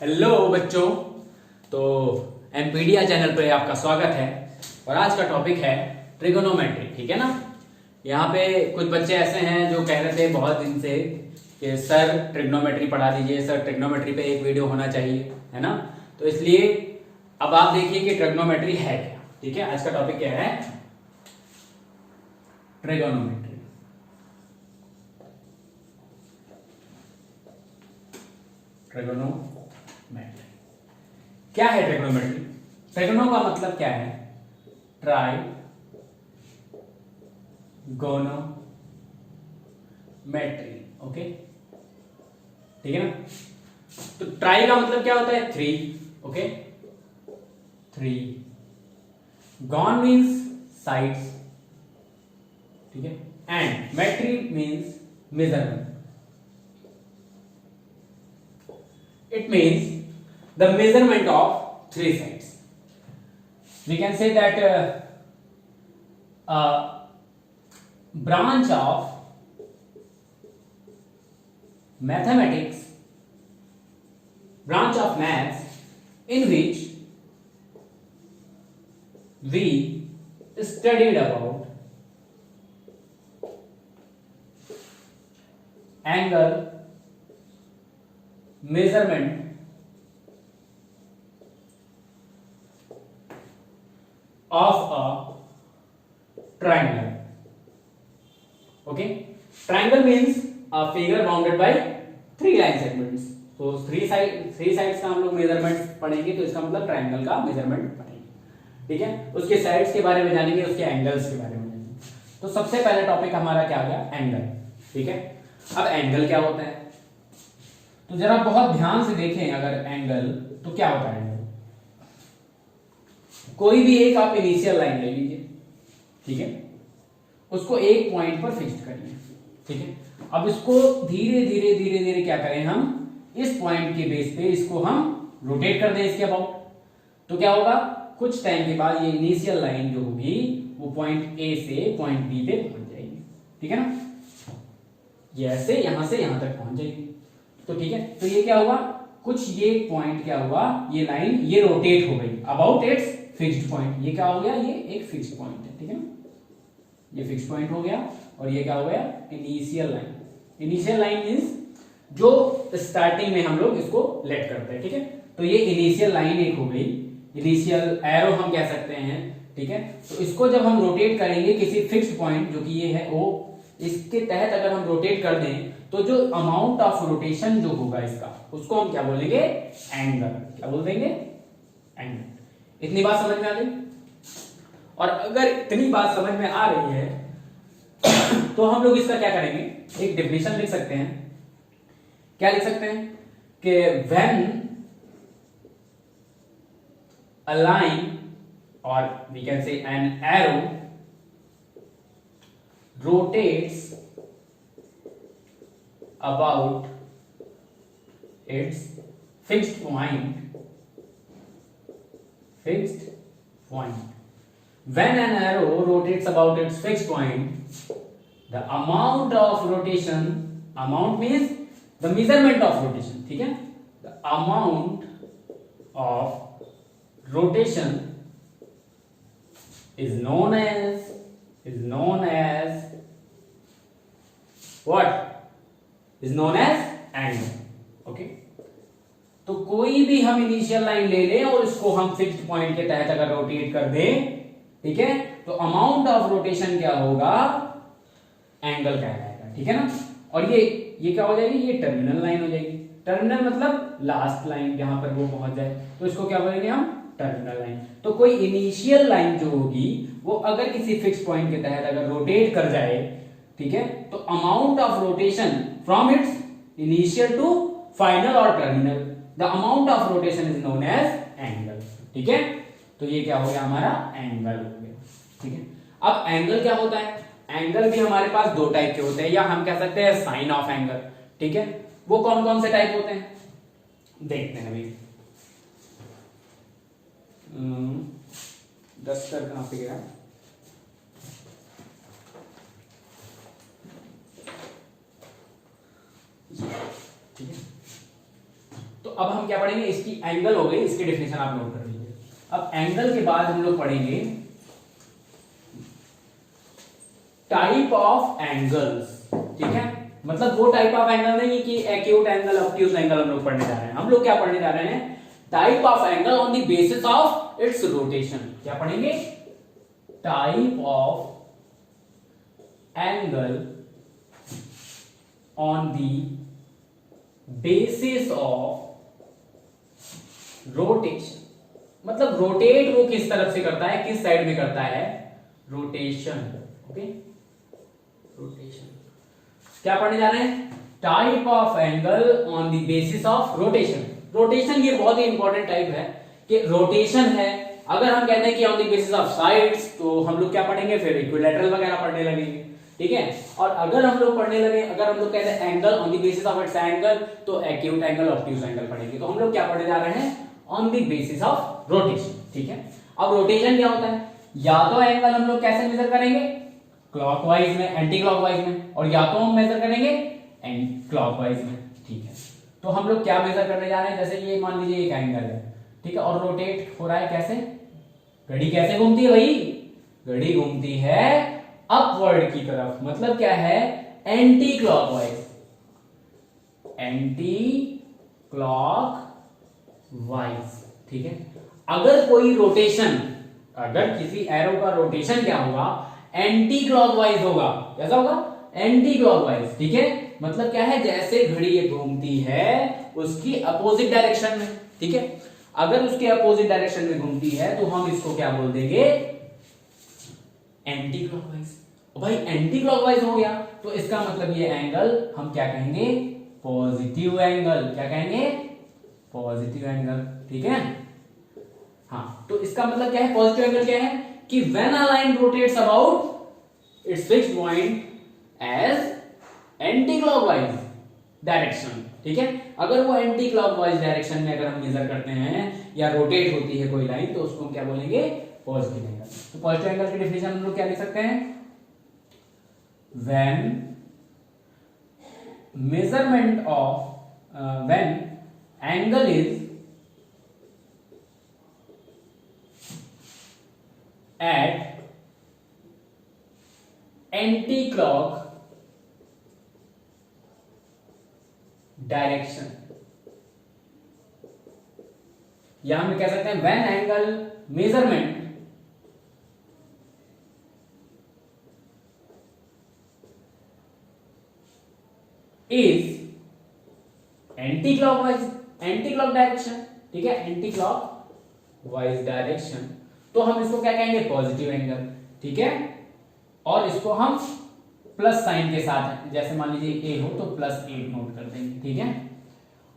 Hello बच्चों। तो एमपीडिया channel पर आपका स्वागत है और आज का टॉपिक है ट्रिगोनोमेट्री। ठीक है ना। यहाँ पे कुछ बच्चे ऐसे हैं जो कह रहे थे बहुत दिन से कि सर ट्रिग्नोमेट्री पढ़ा दीजिए, सर ट्रिग्नोमेट्री पे एक वीडियो होना चाहिए, है ना। तो इसलिए अब आप देखिए कि ट्रिग्नोमेट्री है क्या। ठीक है, आज का टॉपिक क्या है, ट्रिगोनोमेट्री। ट्रिगोनोमेट्री क्या है? ट्रिगोनोमेट्री, ट्रिगोनो का मतलब क्या है? ट्राई गोनोमेट्री। ओके, ठीक है ना। तो ट्राई का मतलब क्या होता है? Three. Okay, three. Gon means sides, ठीक है। And metry means measurement. It means the measurement of three sides. We can say that a branch of mathematics, branch of maths, in which we studied about angle measurement of a triangle. Okay, triangle means a figure bounded by three line segments. So three sides का हम लोग measurement पढ़ेंगे, तो इसका मतलब triangle का measurement पढ़ेंगे। ठीक है, उसके साइड्स के बारे में जानेंगे, उसके एंगल्स के बारे में जानेंगे। तो सबसे पहले टॉपिक हमारा क्या आ गया? एंगल। ठीक है, अब एंगल क्या होता है तो जरा बहुत ध्यान से देखें। अगर एंगल तो क्या होता है एंगल? कोई भी एक आप इनिशियल लाइन ले लीजिए, ठीक है, उसको एक पॉइंट पर फिक्स करिए। ठीक है, अब इसको धीरे धीरे धीरे धीरे क्या करें, हम इस पॉइंट के बेस पे इसको हम रोटेट कर दें इसके अबाउट। तो क्या होगा, कुछ टाइम के बाद ये इनिशियल लाइन जो होगी वो पॉइंट ए से पॉइंट बी पे पहुंच जाएगी। ठीक है ना, ये ऐसे यहां से यहां तक पहुंच जाएगी। तो ठीक है, तो ये क्या हुआ, कुछ ये पॉइंट क्या हुआ, ये लाइन ये रोटेट हो गई अबाउट इट्स फिक्स्ड पॉइंट। ये क्या हो गया, ये एक फिक्स्ड पॉइंट है। ठीक है ना, ये फिक्स्ड पॉइंट हो गया और ये क्या हो गया, initial line. Initial line means जो स्टार्टिंग में हम लोग इसको लेट करते हैं। ठीक है, तो ये इनिशियल लाइन एक हो गई, इनिशियल एरो हम कह सकते हैं। ठीक है, तो इसको जब हम रोटेट करेंगे किसी फिक्स्ड पॉइंट जो कि ये है ओ, इसके तहत अगर हम रोटेट कर दें तो जो अमाउंट ऑफ रोटेशन जो होगा इसका, उसको हम क्या बोलेंगे? एंगल। क्या बोल देंगे? एंगल। इतनी बात समझ में आ गई? और अगर इतनी बात समझ में आ रही है तो हम लोग इसका क्या करेंगे, एक डेफिनेशन लिख सकते हैं। क्या लिख सकते हैं कि व्हेन अ लाइन और we can say an arrow rotates about its fixed point. When an arrow rotates about its fixed point, the amount of rotation, amount means the measurement of rotation, ठीक है, the amount of rotation is known as what? Is known as angle. Okay, तो कोई भी हम initial line ले लें और इसको हम फिक्स्ड पॉइंट के तहत अगर रोटेट कर दें, ठीक है, तो अमाउंट ऑफ रोटेशन क्या होगा? एंगल कहलाएगा। ठीक है ना, और ये क्या हो जाएगी, ये टर्मिनल लाइन हो जाएगी। टर्मिनल मतलब लास्ट लाइन जहां पर वो पहुंच जाए, तो इसको क्या बोलेंगे हम? Terminal line. तो कोई इनिशियल लाइन जो होगी वो अगर किसी फिक्स पॉइंट के तहत अगर रोटेट कर जाए, ठीक है, तो amount of rotation from its initial to final और terminal, the amount of rotation is known as angle. ठीक है, तो ये क्या हो गया, हमारा एंगल हो गया। ठीक है, अब एंगल क्या होता है? एंगल भी हमारे पास दो टाइप के होते हैं, या हम कह सकते हैं साइन ऑफ एंगल। ठीक है, वो कौन कौन से टाइप होते हैं देखते हैं अभी। डस्टर कहां पे गया? ठीक है, तो अब हम क्या पढ़ेंगे, इसकी एंगल हो गई, इसकी डेफिनेशन आप नोट कर लीजिए। अब एंगल के बाद हम लोग पढ़ेंगे टाइप ऑफ एंगल्स, ठीक है। मतलब वो टाइप ऑफ एंगल नहीं कि एक्यूट एंगल, ऑब्ट्यूज एंगल हम लोग पढ़ने जा रहे हैं। हम लोग क्या पढ़ने जा रहे हैं, type of angle on the basis of its rotation. क्या पढ़ेंगे, type of angle on the basis of rotation. मतलब रोटेट वो किस तरफ से करता है, किस साइड में करता है, रोटेशन। Okay, rotation. क्या पढ़ने जा रहे हैं, type of angle on the basis of rotation. Rotation ये बहुत ही इंपॉर्टेंट टाइप है कि रोटेशन है। अगर हम कहते हैं कि on the basis of sides, तो हम लोग क्या पढ़ेंगे, फिर इक्विलैटरल वगैरह पढ़ने लगेंगे, ठीक है। और अगर हम लोग पढ़ने लगे, अगर हम लोग कहते हैं angle on the basis of its angle, तो एक्यूट एंगल, ऑब्ट्यूज एंगल पढ़ेंगे। तो हम लोग क्या पढ़ने जा रहे हैं, on the basis of rotation, ठीक है। अब रोटेशन क्या होता है, या तो एंगल हम लोग कैसे मेजर करेंगे, क्लॉकवाइज में, एंटी क्लॉकवाइज में, और या तो हम मेजर करेंगे क्लॉकवाइज में, ठीक है। तो हम लोग क्या मेजर करने जा रहे हैं, जैसे ये मान लीजिए एक एंगल है, ठीक है, और रोटेट हो रहा है कैसे, घड़ी कैसे घूमती है भाई, घड़ी घूमती है अपवर्ड की तरफ। मतलब क्या है, एंटी क्लॉकवाइज, एंटी क्लॉकवाइज, ठीक है। अगर कोई रोटेशन, अगर किसी एरो का रोटेशन क्या होगा, एंटी क्लॉकवाइज होगा। कैसा होगा, एंटी क्लॉकवाइज, ठीक है। मतलब क्या है, जैसे घड़ी ये घूमती है उसकी अपोजिट डायरेक्शन में, ठीक है। अगर उसके अपोजिट डायरेक्शन में घूमती है तो हम इसको क्या बोल देंगे, एंटी क्लॉकवाइज। भाई एंटी क्लॉकवाइज हो गया तो इसका मतलब ये एंगल हम क्या कहेंगे, पॉजिटिव एंगल। क्या कहेंगे, पॉजिटिव एंगल, ठीक है। हाँ, तो इसका मतलब क्या है, पॉजिटिव एंगल क्या है कि when a line rotates about its fixed point as anticlockwise direction, ठीक है। अगर वो एंटी क्लॉकवाइज डायरेक्शन में अगर हम मेजर करते हैं या रोटेट होती है कोई लाइन, तो उसको हम क्या बोलेंगे, पॉजिटिव एंगल। तो पॉजिटिव एंगल की डेफिनेशन हम लोग क्या लिख सकते हैं, when measurement of when angle is at anti-clock direction, या हम कह सकते हैं when angle measurement is anti-clockwise, anti-clock direction, ठीक है, anti-clockwise direction, तो हम इसको क्या कहेंगे, पॉजिटिव एंगल, ठीक है। और इसको हम प्लस साइन के साथ, जैसे मान लीजिए ए हो तो प्लस 8 नोट कर देंगे, ठीक है।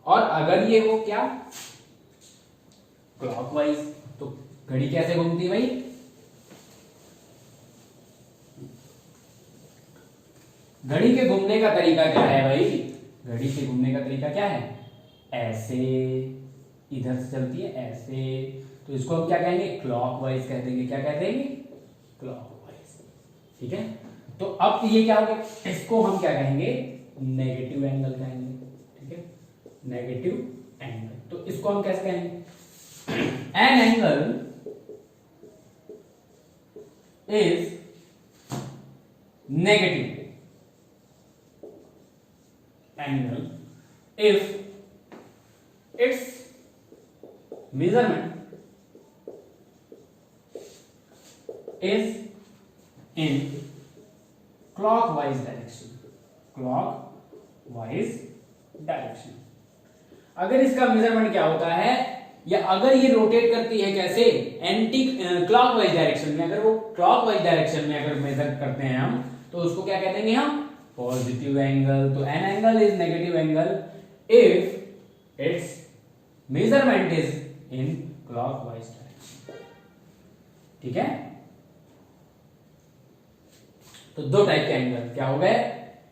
और अगर ये हो क्या, क्लॉकवाइज, तो घड़ी कैसे घूमती है भाई, घड़ी के घूमने का तरीका क्या है भाई, घड़ी के घूमने का तरीका क्या है, ऐसे इधर से चलती है ऐसे, तो इसको हम क्या कहेंगे, क्लॉकवाइज कह देंगे। क्या कह देंगे, क्लॉकवाइज, ठीक है। तो अब ये क्या हो गया, इसको हम क्या कहेंगे, नेगेटिव एंगल कहेंगे, ठीक है, नेगेटिव एंगल। तो इसको हम कैसे कहेंगे, an angle is negative angle if its measurement is in clockwise direction, clockwise direction। अगर इसका मेजरमेंट क्या होता है, या अगर ये रोटेट करती है कैसे, एंटी क्लॉकवाइज डायरेक्शन में, अगर वो क्लॉकवाइज डायरेक्शन में अगर मेजर करते हैं हम, तो उसको क्या कह देंगे हम, पॉजिटिव एंगल। तो an angle is negative angle if it's measurement is in clockwise direction, ठीक है। तो दो टाइप के एंगल क्या हो गए,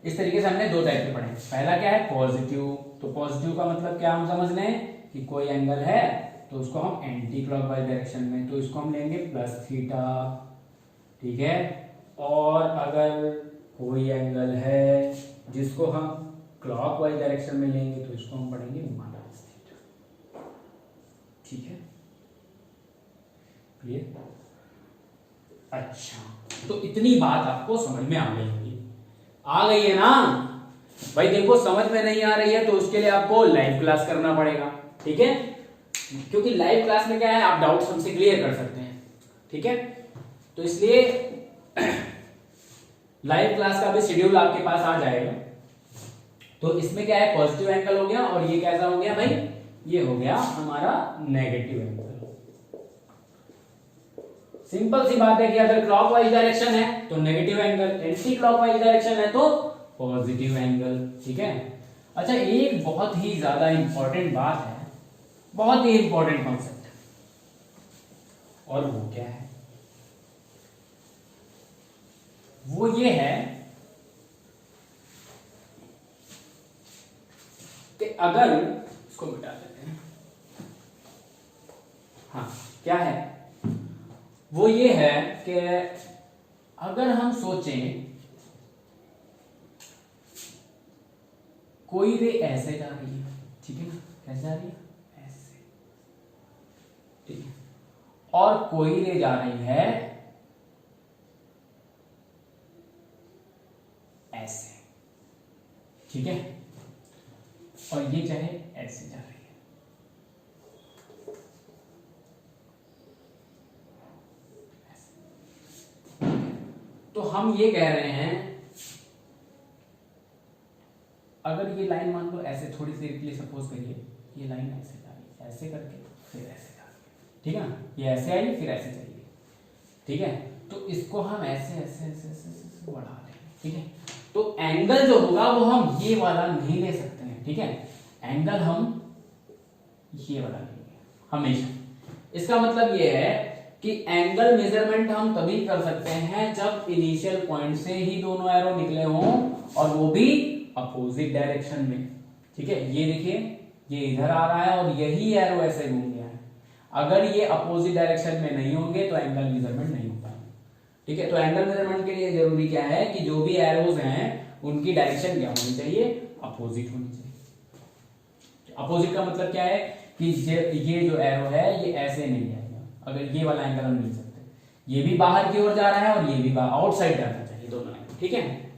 इस तरीके से हमने दो टाइप के पढ़े। पहला क्या है, पॉजिटिव। तो पॉजिटिव का मतलब क्या हम समझ लें कि कोई एंगल है तो उसको हम एंटी क्लॉकवाइज डायरेक्शन में, तो इसको हम लेंगे प्लस थीटा, ठीक है। और अगर कोई एंगल है जिसको हम क्लॉकवाइज डायरेक्शन में लेंगे तो इसको हम पढ़ेंगे माइनस थीटा, ठीक है, क्लियर? अच्छा, तो इतनी बात आपको समझ में आ गई होगी, आ गई है ना भाई? देखो समझ में नहीं आ रही है तो उसके लिए आपको लाइव क्लास करना पड़ेगा, ठीक है? क्योंकि लाइव क्लास में क्या है, आप डाउट्स हमसे क्लियर कर सकते हैं, ठीक है? तो इसलिए लाइव क्लास का भी शेड्यूल आपके पास आ जाएगा। तो इसमें क्या है, पॉजिटिव एंगल हो गया, और ये कैसा हो गया भाई, ये हो गया हमारा नेगेटिव एंगल। सिंपल सी बात है कि अगर क्लॉकवाइज डायरेक्शन है तो negative angle, anti clockwise direction है तो पॉजिटिव एंगल, ठीक है? अच्छा, एक बहुत ही ज्यादा इंपॉर्टेंट बात है, बहुत ही इंपॉर्टेंट कॉन्सेप्ट, और वो क्या है, वो ये है कि अगर इसको मिटा देते हैं, हाँ क्या है, वो ये है कि अगर हम सोचें कोई रे ऐसे जा रही है, ठीक है ना, कैसे जा रही है, ऐसे, ठीक है, और कोई रे जा रही है ऐसे, ठीक है, और ये चाहे ऐसे जा रही है, ऐसे। तो हम ये कह रहे हैं अगर ये लाइन मान लो ऐसे थोड़ी सी के लिए सपोज करिए, ये लाइन ऐसे जा रही है, ऐसे करके फिर ऐसे जा रही है, ठीक है ना, ये ऐसे आई फिर ऐसे चली, ठीक है? तो इसको हम ऐसे ऐसे ऐसे ऐसे, ऐसे बढ़ा लेंगे, ठीक है? तो एंगल जो होगा वो हम ये वाला नहीं ले सकते हैं, ठीक है? एंगल हम ये वाला लेंगे हमेशा। इसका मतलब ये है कि एंगल मेजरमेंट हम तभी कर सकते हैं जब इनिशियल पॉइंट से ही दोनों एरो निकले हों, और वो भी अपोजिट डायरेक्शन में, ठीक है? ये देखिए, ये इधर आ रहा है और यही एरो ऐसे घूम गया है। अगर ये अपोजिट डायरेक्शन में नहीं होंगे तो एंगल मेजरमेंट नहीं हो पाएगा, ठीक है? तो एंगल मेजरमेंट के लिए जरूरी क्या है कि जो भी एरोज हैं उनकी डायरेक्शन क्या होनी चाहिए, अपोजिट होनी चाहिए। अपोजिट का मतलब क्या है कि ये जो एरो है ये ऐसे नहीं जाएगा, अगर ये वाला एंगल हम ले सकते, ये भी बाहर की ओर जा रहा है और ये भी आउटसाइड जाना चाहिए, दोनों एंगल, ठीक है?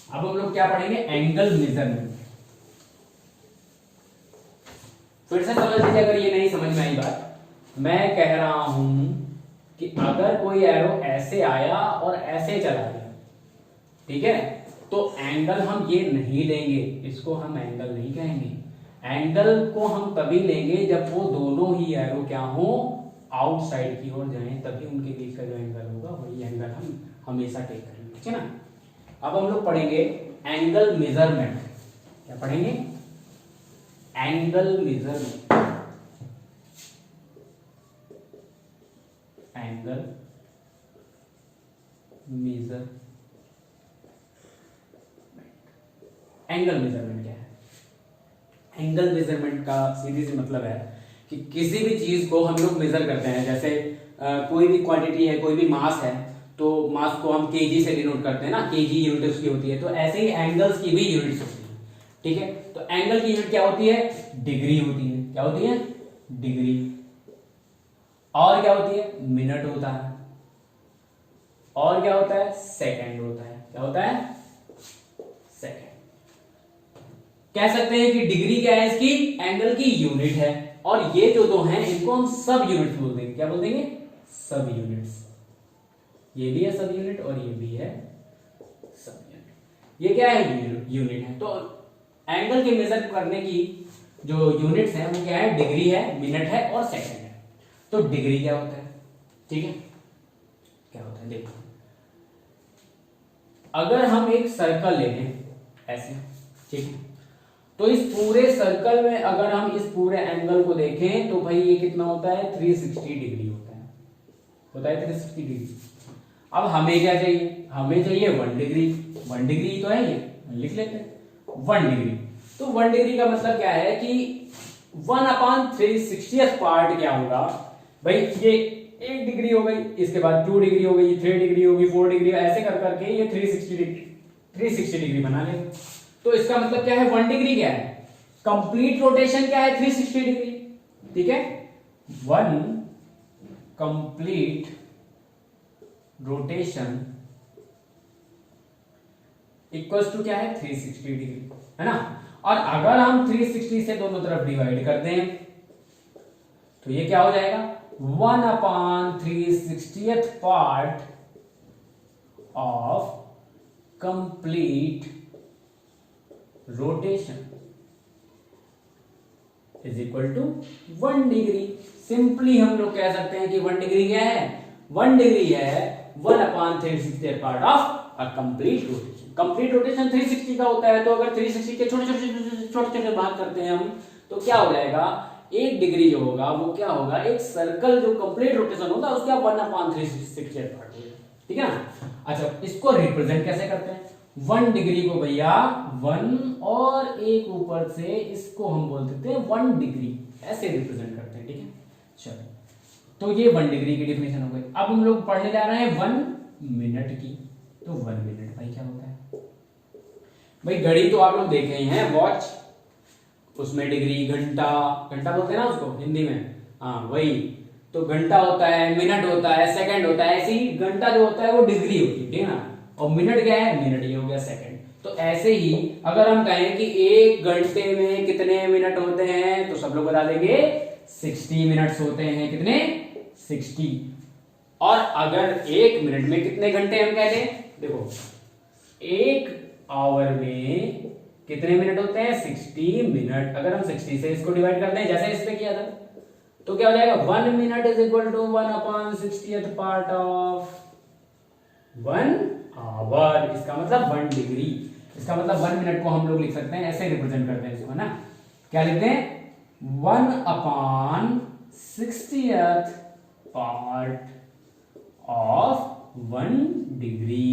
अब हम लोग क्या पढ़ेंगे, एंगल मेजरमेंट। फिर से समझ लीजिए अगर ये नहीं समझ में आई बात, मैं कह रहा हूं कि अगर कोई एरो ऐसे आया और ऐसे चला गया, ठीक है, तो एंगल हम ये नहीं लेंगे, इसको हम एंगल नहीं कहेंगे। एंगल को हम तभी लेंगे जब वो दोनों ही एरो क्या हो, आउटसाइड की ओर जाएं, तभी उनके बीच का जो एंगल होगा वही एंगल हम हमेशा टेक करेंगे, ठीक है ना? अब हम लोग पढ़ेंगे एंगल मेजरमेंट। क्या पढ़ेंगे, angle measurement. Angle measure, angle measurement क्या है? एंगल मेजरमेंट का सीधी सी मतलब है कि किसी भी चीज को हम लोग मेजर करते हैं, जैसे कोई भी क्वांटिटी है, कोई भी मास है, तो मास को हम केजी से डिनोट करते हैं ना, केजी यूनिट उसकी होती है। तो ऐसे ही एंगल्स की भी यूनिट्स होती है, ठीक है? तो एंगल की यूनिट क्या होती है, डिग्री होती है। क्या होती है, डिग्री। और क्या होती है, मिनट होता है। और क्या होता है, सेकंड होता है। क्या होता है, सेकंड। कह सकते हैं कि डिग्री क्या है, इसकी एंगल की यूनिट है, और ये जो दो हैं इनको हम सब यूनिट्स बोल देंगे। क्या बोल देंगे, सब यूनिट्स। ये भी है सब यूनिट और ये भी है सब यूनिट। ये क्या है, यूनिट है। तो एंगल के मेजर करने की जो यूनिट्स हैं वो क्या है, डिग्री है, मिनट है और सेकंड है। तो डिग्री क्या होता है, ठीक है, क्या होता है देखो, अगर हम एक सर्कल ले लें ऐसे, ठीक है, तो इस पूरे सर्कल में अगर हम इस पूरे एंगल को देखें तो भाई ये कितना होता है, 360 डिग्री होता है 360 डिग्री। अब हमें क्या चाहिए, हमें चाहिए 1 डिग्री। 1 डिग्री तो है, ये लिख लेते हैं 1 डिग्री। तो 1 डिग्री का मतलब क्या है कि 1/360th पार्ट क्या होगा भाई, ये 1 डिग्री हो गई, इसके बाद 2 डिग्री हो गई, 3 डिग्री होगी, 4 डिग्री, ऐसे कर करके ये 360 डिग्री बना लेगा। तो इसका मतलब क्या है, 1 डिग्री क्या है, कंप्लीट रोटेशन क्या है, 360 डिग्री। ठीक है, 1 कंप्लीट रोटेशन इक्वल्स टू क्या है 360 डिग्री, है ना। और अगर हम 360 से दोनों तरफ डिवाइड कर दें तो ये क्या हो जाएगा 1/360th part of complete rotation is equal to 1 degree. Simply हम लोग कह सकते हैं कि 1 डिग्री क्या है, 1 डिग्री है 1/360th part of a complete rotation. Complete rotation 360 का होता है, तो अगर 360 के छोटे छोटे भाग करते हैं हम तो क्या हो जाएगा 1 डिग्री जो होगा वो क्या होगा, एक सर्कल जो कंप्लीट रोटेशन होता है उसका 1/360 पार्ट होगा, ठीक है ना। अच्छा, इसको रिप्रेजेंट कैसे करते हैं, 1 डिग्री को भैया 1 और एक ऊपर से इसको हम बोल देते हैं 1 डिग्री, ऐसे रिप्रेजेंट करते हैं, ठीक है। चलो, तो ये 1 डिग्री की डेफिनेशन हो गई। अब हम लोग पढ़ने जा रहे हैं 1 मिनट की। तो 1 मिनट भाई क्या होता है, भाई घड़ी तो आप लोग देखे ही हैं, वॉच, उसमें डिग्री, घंटा, घंटा बोलते हैं ना उसको हिंदी में, हाँ वही। तो घंटा होता है, मिनट होता है, सेकंड होता है, ऐसे ही घंटा जो होता है वो डिग्री होती है, ठीक है ना। और मिनट क्या है, मिनट ये हो गया सेकंड। तो ऐसे ही अगर हम कहें कि 1 घंटे में कितने मिनट होते हैं तो सब लोग बता देंगे 60 मिनट्स होते हैं, कितने 60। और अगर 1 मिनट में कितने घंटे हम कह दें, देखो 1 आवर में कितने मिनट होते हैं 60 मिनट। अगर हम 60 से इसको डिवाइड करते हैं जैसे इस पे किया था तो क्या हो जाएगा 1 minute is equal to 1/60th part of 1 hour. इसका मतलब 1 डिग्री। इसका मतलब 1 मिनट को हम लोग लिख सकते हैं, ऐसे रिप्रेजेंट करते हैं इसको, है ना। क्या लिखते हैं 1/60th पार्ट ऑफ 1 डिग्री।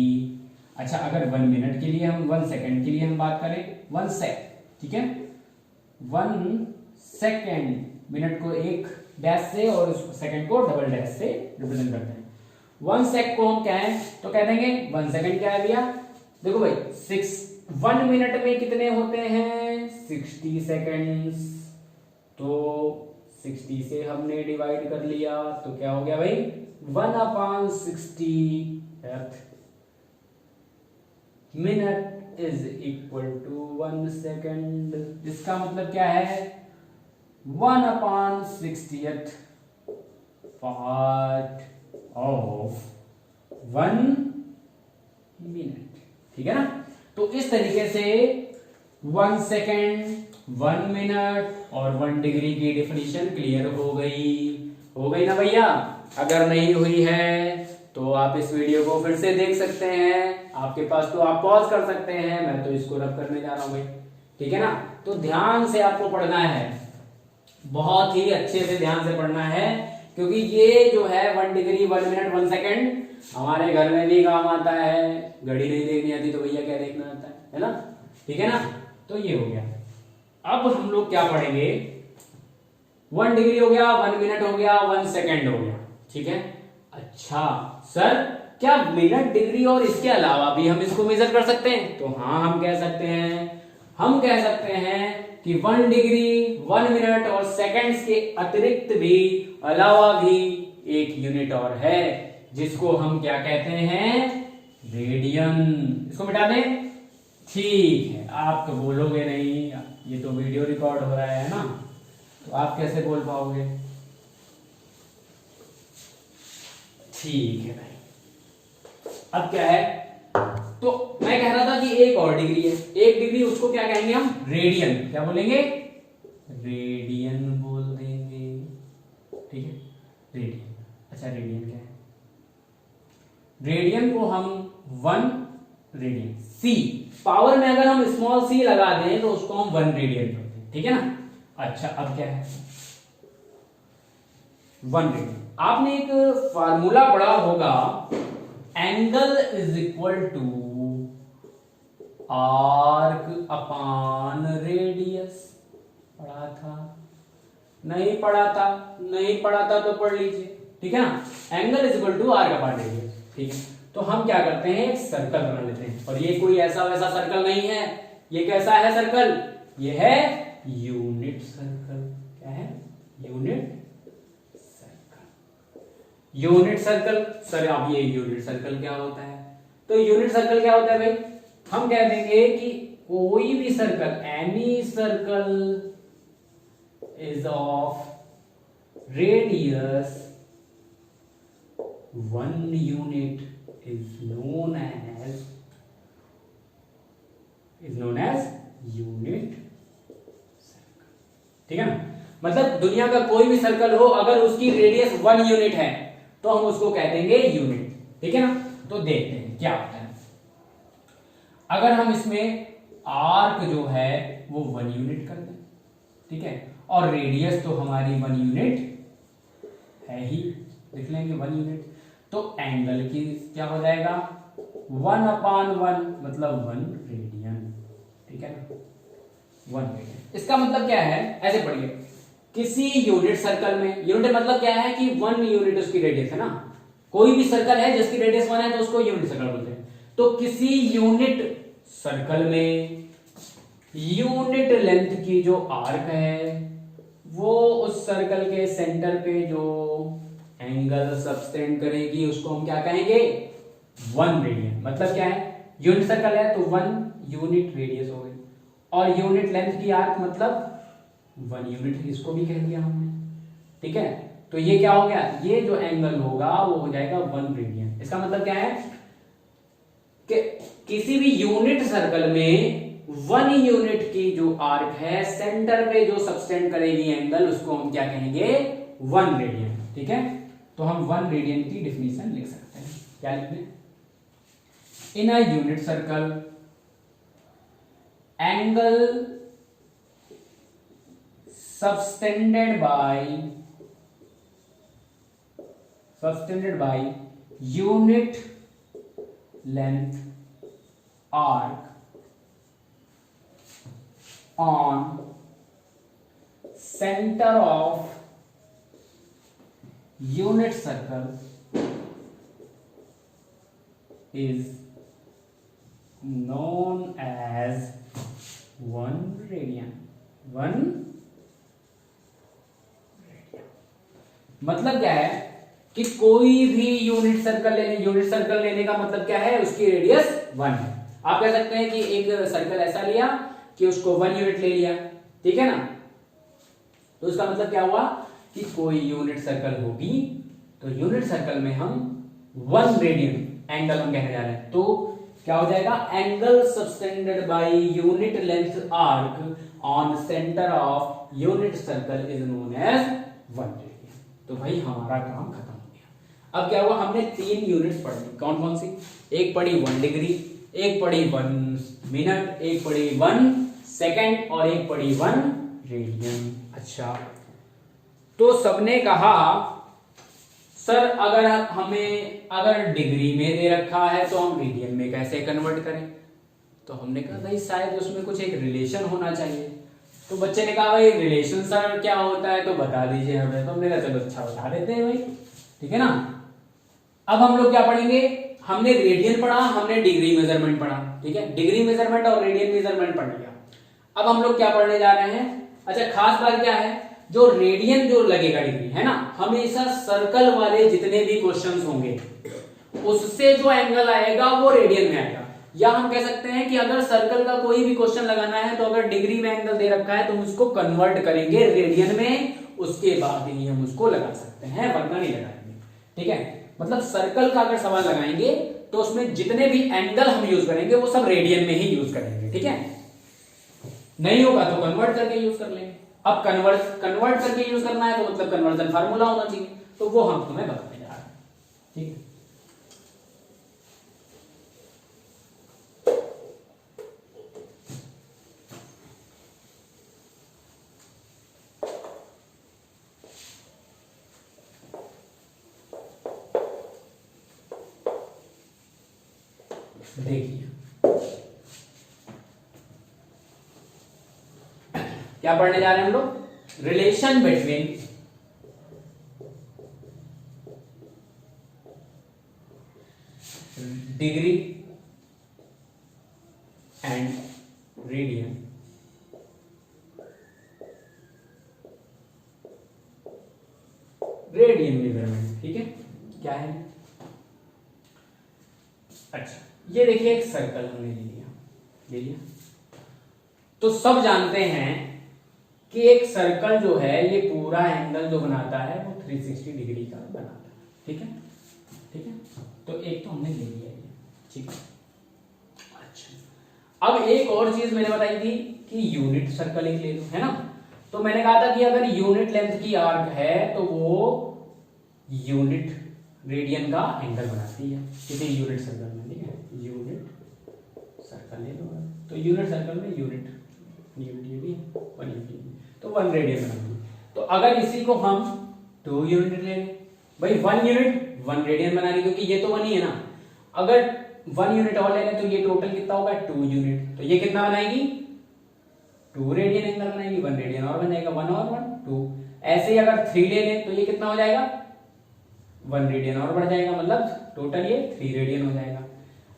अच्छा, अगर 1 मिनट के लिए हम 1 सेकंड के लिए हम बात करें 1 सेक, ठीक है, 1 सेकंड, मिनट को 1 डैश से और सेकंड को डबल डैश से रिप्रेजेंट करते हैं। 1 सेक को हम क्या है तो कह देंगे 1 सेकंड क्या है भैया, देखो भाई 1 मिनट में कितने होते हैं 60 सेकंड्स। तो 60 से हमने डिवाइड कर लिया तो क्या हो गया भाई 1/60th minute is equal to 1 second. इसका मतलब क्या है 1/60th पार्ट ऑफ 1 मिनट, ठीक है ना। तो इस तरीके से 1 सेकेंड, 1 मिनट और 1 डिग्री की डेफिनेशन क्लियर हो गई ना भैया। अगर नहीं हुई है तो आप इस वीडियो को फिर से देख सकते हैं, आपके पास तो आप पॉज कर सकते हैं, मैं तो इसको रब करने जा रहा हूं भाई, ठीक है ना। तो ध्यान से आपको पढ़ना है, बहुत ही अच्छे से ध्यान से पढ़ना है, क्योंकि ये जो है 1 डिग्री 1 मिनट 1 सेकेंड हमारे घर में भी काम आता है। घड़ी नहीं देखनी आती तो भैया क्या देखना आता है ना, ठीक है ना। तो ये हो गया। अब हम लोग क्या पढ़ेंगे 1 डिग्री हो गया, 1 मिनट हो गया, 1 सेकेंड हो गया, ठीक है। अच्छा सर, क्या मिनट, डिग्री और इसके अलावा भी हम इसको मेजर कर सकते हैं? तो हाँ, हम कह सकते हैं कि 1 डिग्री 1 मिनट और सेकंड्स के अतिरिक्त भी अलावा भी एक यूनिट और है जिसको हम क्या कहते हैं रेडियन। इसको मिटा दें, ठीक है। आप तो बोलोगे नहीं, ये तो वीडियो रिकॉर्ड हो रहा है ना, तो आप कैसे बोल पाओगे, ठीक है भाई। अब क्या है, तो मैं कह रहा था कि एक और डिग्री है, 1 डिग्री उसको क्या कहेंगे हम रेडियन। क्या बोलेंगे रेडियन बोल देंगे, ठीक है रेडियन। अच्छा रेडियन क्या है, रेडियन को हम 1 रेडियन, सी पावर में अगर हम स्मॉल सी लगा दें तो उसको हम 1 रेडियन करते हैं, ठीक है ना। अच्छा अब क्या है 1 रेडियन। आपने एक फार्मूला पढ़ा होगा, angle is equal to arc upon radius. पढ़ा था नहीं पढ़ा था, नहीं पढ़ा था तो पढ़ लीजिए, ठीक है ना। Angle is equal to arc upon radius, ठीक है। तो हम क्या करते हैं एक सर्कल बना लेते हैं, और ये कोई ऐसा वैसा सर्कल नहीं है। ये कैसा है सर्कल, ये है यूनिट सर्कल। क्या है यूनिट यूनिट सर्कल। सर अब ये यूनिट सर्कल क्या होता है? तो यूनिट सर्कल क्या होता है भाई? हम कह देंगे कि कोई भी circle, any circle is of radius 1 unit is known as unit circle. ठीक है ना? मतलब दुनिया का कोई भी सर्कल हो, अगर उसकी रेडियस 1 यूनिट है तो हम उसको कह देंगे यूनिट। ठीक है ना? तो देखते हैं क्या होता है। अगर हम इसमें आर्क जो है वो 1 यूनिट कर दें, ठीक है, और रेडियस तो हमारी 1 यूनिट है ही, लिख लेंगे 1 यूनिट, तो एंगल की क्या हो जाएगा 1/1 मतलब 1 रेडियन। ठीक है ना? 1 रेडियन। इसका मतलब क्या है, ऐसे पढ़िए, किसी यूनिट सर्कल में, यूनिट मतलब क्या है कि 1 यूनिट उसकी रेडियस है ना, कोई भी सर्कल है जिसकी रेडियस 1 है तो उसको यूनिट सर्कल बोलते हैं। तो किसी यूनिट सर्कल में यूनिट लेंथ की जो आर्क है वो उस सर्कल के सेंटर पे जो एंगल सबटेंड करेगी उसको हम क्या कहेंगे 1 रेडियन। मतलब क्या है, यूनिट सर्कल है तो 1 यूनिट रेडियस हो गई, और यूनिट लेंथ की आर्क मतलब 1 यूनिट, इसको भी कह दिया हमने। ठीक है, तो ये क्या हो गया, ये जो एंगल होगा वो हो जाएगा 1 रेडियन। इसका मतलब क्या है कि किसी भी यूनिट सर्कल में 1 यूनिट की जो आर्क है सेंटर पे जो सबटेंड करेगी एंगल उसको हम क्या कहेंगे 1 रेडियन। ठीक है, तो हम 1 रेडियन की डिफिनीशन लिख सकते हैं। क्या लिखते हैं, in a unit circle angle subtended by unit length arc on center of unit circle is known as 1 radian। 1 radian मतलब क्या है कि कोई भी यूनिट सर्कल लेने का मतलब क्या है, उसकी रेडियस 1 है। आप कह सकते हैं कि एक सर्कल ऐसा लिया कि उसको 1 यूनिट ले लिया, ठीक है ना, तो उसका मतलब क्या हुआ कि कोई यूनिट सर्कल होगी तो यूनिट सर्कल में हम 1 रेडियन एंगल हम कहने जा रहे हैं, तो क्या हो जाएगा, angle subtended by unit length arc on centre of unit circle is known as 1 radian. तो भाई हमारा काम खत्म हो गया। अब क्या हुआ, हमने 3 यूनिट्स पढ़ी, कौन कौन सी, एक पढ़ी 1 डिग्री, एक पढ़ी 1 मिनट, एक पढ़ी 1 सेकेंड और एक पढ़ी 1 रेडियन। अच्छा, तो सबने कहा सर अगर डिग्री में दे रखा है तो हम रेडियन में कैसे कन्वर्ट करें। तो हमने कहा भाई शायद उसमें कुछ एक रिलेशन होना चाहिए। तो बच्चे ने कहा भाई रिलेशन सर क्या होता है तो बता दीजिए हमें। तो हमने कहा चलो अच्छा बता देते हैं भाई, ठीक है ना। अब हम लोग क्या पढ़ेंगे, हमने रेडियन पढ़ा, हमने डिग्री मेजरमेंट पढ़ा, ठीक है, डिग्री मेजरमेंट और रेडियन मेजरमेंट पढ़ लिया। अब हम लोग क्या पढ़ने जा रहे हैं, अच्छा खास बात क्या है, जो रेडियन जो लगेगा डिग्री है ना, हमेशा सर्कल वाले जितने भी क्वेश्चंस होंगे उससे जो एंगल आएगा वो रेडियन में आएगा। या हम कह सकते हैं कि अगर सर्कल का कोई भी क्वेश्चन लगाना है तो अगर डिग्री में एंगल दे रखा है तो हम उसको कन्वर्ट करेंगे रेडियन में, उसके बाद ही हम उसको लगा सकते हैं, वरना नहीं लगाएंगे। ठीक है, मतलब सर्कल का अगर सवाल लगाएंगे तो उसमें जितने भी एंगल हम यूज करेंगे वो सब रेडियन में ही यूज करेंगे। ठीक है, नहीं होगा तो कन्वर्ट करके यूज कर लेंगे। अब कन्वर्ट करके यूज करना है तो मतलब कन्वर्जन फार्मूला होना चाहिए, तो वो हम तुम्हें बताने जा रहे हैं। ठीक है, देखिए क्या पढ़ने जा रहे हैं हम लोग, relation between degree and radian measurement. ठीक है, क्या है? अच्छा, ये देखिए एक सर्कल हमने ले लिया। तो सब जानते हैं कि एक सर्कल जो है ये पूरा एंगल जो बनाता है वो 360 डिग्री का बनाता है। ठीक है, ठीक है। तो एक तो हमने ले लिया ये, ठीक है। अच्छा, अब एक और चीज मैंने बताई थी कि यूनिट सर्कल एक ले लो, है ना। तो मैंने कहा था कि अगर यूनिट लेंथ की आर्क है तो वो यूनिट रेडियन का एंगल बनाती है किसी यूनिट सर्कल में। ठीक है, यूनिट सर्कल ले लो। तो यूनिट सर्कल में यूनिट ये भी 1 यूनिट, तो 1 रेडियन बनाती है। तो अगर इसी को हम 2 यूनिट ले लें, भाई 1 यूनिट 1 रेडियन बनानी, क्योंकि ये तो 1 ही है ना। अगर 1 यूनिट और ले लें तो ये टोटल कितना होगा? 2 यूनिट। तो ये कितना बनाएगी? 2 रेडियन एंगल बनाएगी। 1 रेडियन और बनेगा, 1 और 1 2। ऐसे ही अगर 3 ले लें तो ये कितना हो जाएगा? 1 रेडियन और बढ़ जाएगा, मतलब टोटल ये 3 रेडियन हो जाएगा।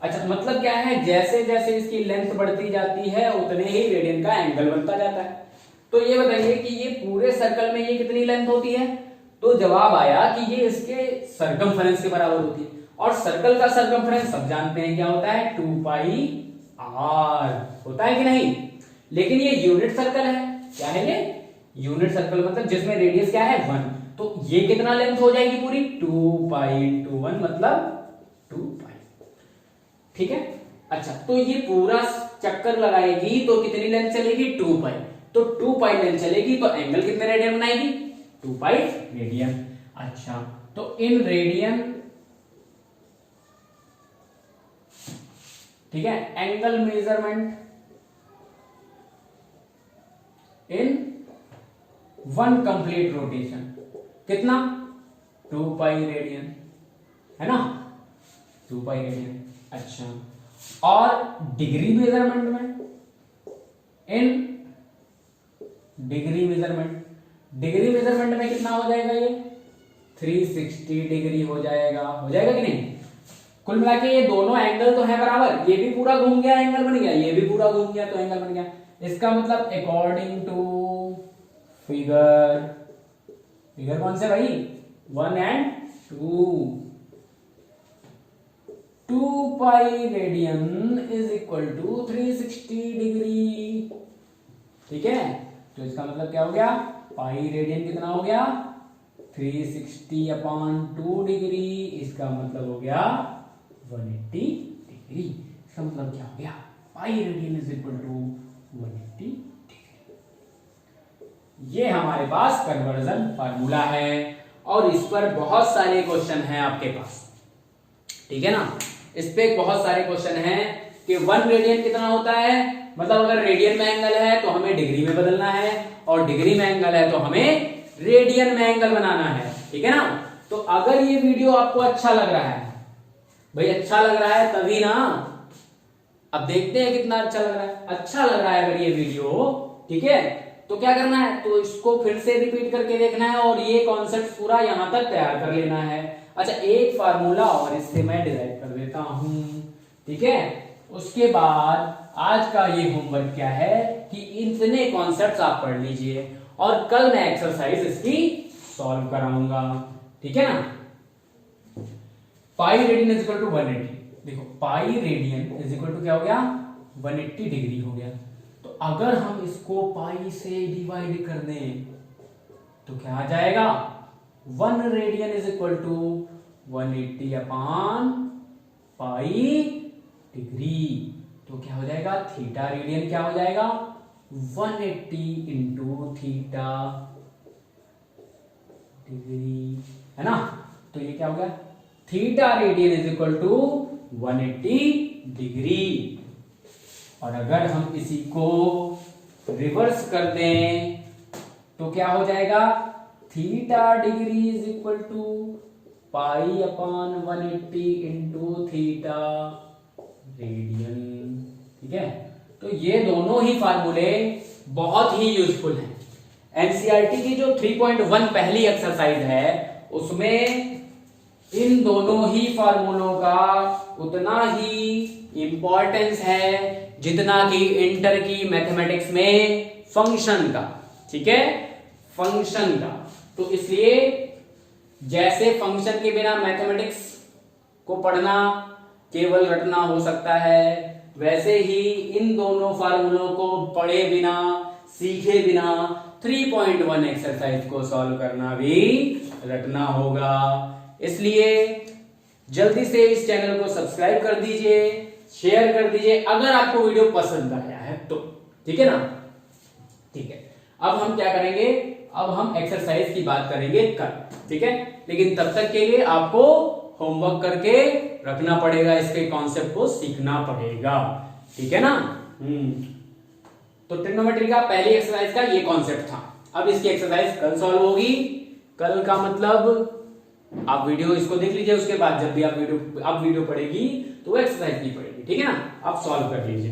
अच्छा, मतलब क्या है, जैसे जैसे इसकी लेंथ बढ़ती जाती है उतने ही रेडियन का एंगल बनता जाता है। तो ये बताइए कि ये पूरे सर्कल में ये कितनी लेंथ होती है? तो जवाब आया कि ये इसके सरकमफेरेंस के बराबर होती है। और सर्कल का सरकमफेरेंस सब जानते हैं क्या होता है? 2 पाई आर होता है कि नहीं। लेकिन ये यूनिट सर्कल है। क्या है ये? यूनिट सर्कल, मतलब जिसमें रेडियस क्या है? 1। तो ये कितना लेंथ हो जाएगी पूरी? 2 पाई इंटू 1 मतलब 2 पाई। ठीक है। अच्छा, तो ये पूरा चक्कर लगाएगी तो कितनी लेंथ चलेगी? 2 पाई। तो 2 पाई लेंथ चलेगी तो एंगल कितने रेडियन बनाएगी? 2 पाई रेडियन। अच्छा, तो इन रेडियन, ठीक है, एंगल मेजरमेंट इन 1 कंप्लीट रोटेशन कितना? 2 पाई रेडियन, है ना, 2 पाई रेडियन। अच्छा, और डिग्री मेजरमेंट में, इन डिग्री मेजरमेंट में कितना हो जाएगा? ये 360 डिग्री हो जाएगा कि नहीं? कुल मिला के ये दोनों एंगल तो है बराबर, ये भी पूरा घूम गया एंगल बन गया, ये भी पूरा घूम गया तो एंगल बन गया। इसका मतलब अकॉर्डिंग टू फिगर कौन से भाई? 1 and 2 pi radian is equal to 360 degree. ठीक है, तो इसका मतलब क्या हो गया? पाई रेडियन कितना हो गया? 360 अपॉन 2 डिग्री। इसका मतलब हो गया 180 डिग्री। इसका मतलब क्या हो गया? Pi radian is equal to 180 degree. ये हमारे पास कन्वर्जन फार्मूला है और इस पर बहुत सारे क्वेश्चन हैं आपके पास। ठीक है ना, इस पे बहुत सारे क्वेश्चन हैं कि 1 रेडियन कितना होता है, मतलब अगर रेडियन में एंगल है तो हमें डिग्री में बदलना है, और डिग्री में एंगल है तो हमें रेडियन में एंगल बनाना है। ठीक है ना। तो अगर ये वीडियो आपको अच्छा लग रहा है, भाई अच्छा लग रहा है तभी ना, अब देखते हैं कितना अच्छा लग रहा है। अच्छा लग रहा है अगर ये वीडियो, ठीक है, तो क्या करना है? तो इसको फिर से रिपीट करके देखना है और ये कॉन्सेप्ट पूरा यहां तक तैयार कर लेना है। अच्छा, एक फार्मूला और इससे मैं डिराइव कर देता हूं। ठीक है, उसके बाद आज का ये होमवर्क क्या है कि इतने कॉन्सेप्ट्स आप पढ़ लीजिए और कल मैं एक्सरसाइज इसकी सॉल्व कराऊंगा। ठीक है ना। Pi radian is equal to 180। देखो, pi radian is equal to क्या हो गया? 180 डिग्री हो गया। तो अगर हम इसको पाई से डिवाइड कर दें तो क्या आ जाएगा? 1 radian is equal to 180 upon pi degree. तो क्या हो जाएगा? थीटा रेडियन क्या हो जाएगा? 180 इंटू थीटा डिग्री, है ना। तो ये क्या हो गया? Theta radian is equal to 180 degree. और अगर हम इसी को रिवर्स कर दें तो क्या हो जाएगा? Theta degree is equal to pi upon 180 into theta radian. ठीक है, तो ये दोनों ही फार्मूले बहुत ही यूजफुल हैं। एनसीईआरटी की जो 3.1 पहली एक्सरसाइज है उसमें इन दोनों ही फार्मूलों का उतना ही इंपॉर्टेंस है जितना कि इंटर की मैथमेटिक्स में फंक्शन का। ठीक है, फंक्शन का। तो इसलिए जैसे फंक्शन के बिना मैथमेटिक्स को पढ़ना केवल रटना हो सकता है, वैसे ही इन दोनों फार्मूलों को पढ़े बिना सीखे बिना 3.1 एक्सरसाइज को सॉल्व करना भी रटना होगा। इसलिए जल्दी से इस चैनल को सब्सक्राइब कर दीजिए, शेयर कर दीजिए अगर आपको वीडियो पसंद आया है तो, ठीक है ना। ठीक है, अब हम क्या करेंगे, अब हम एक्सरसाइज की बात करेंगे कल, ठीक है। लेकिन तब तक के लिए आपको होमवर्क करके रखना पड़ेगा, इसके कॉन्सेप्ट को सीखना पड़ेगा, ठीक है ना। तो ट्रिग्नोमेट्री का पहली एक्सरसाइज का ये कॉन्सेप्ट था। अब इसकी एक्सरसाइज कल सॉल्व होगी। कल का मतलब आप वीडियो इसको देख लीजिए, उसके बाद जब भी आप वीडियो पढ़ेगी तो वो एक्सरसाइज नहीं पड़ेगी, ठीक है ना। आप सॉल्व कर लीजिए।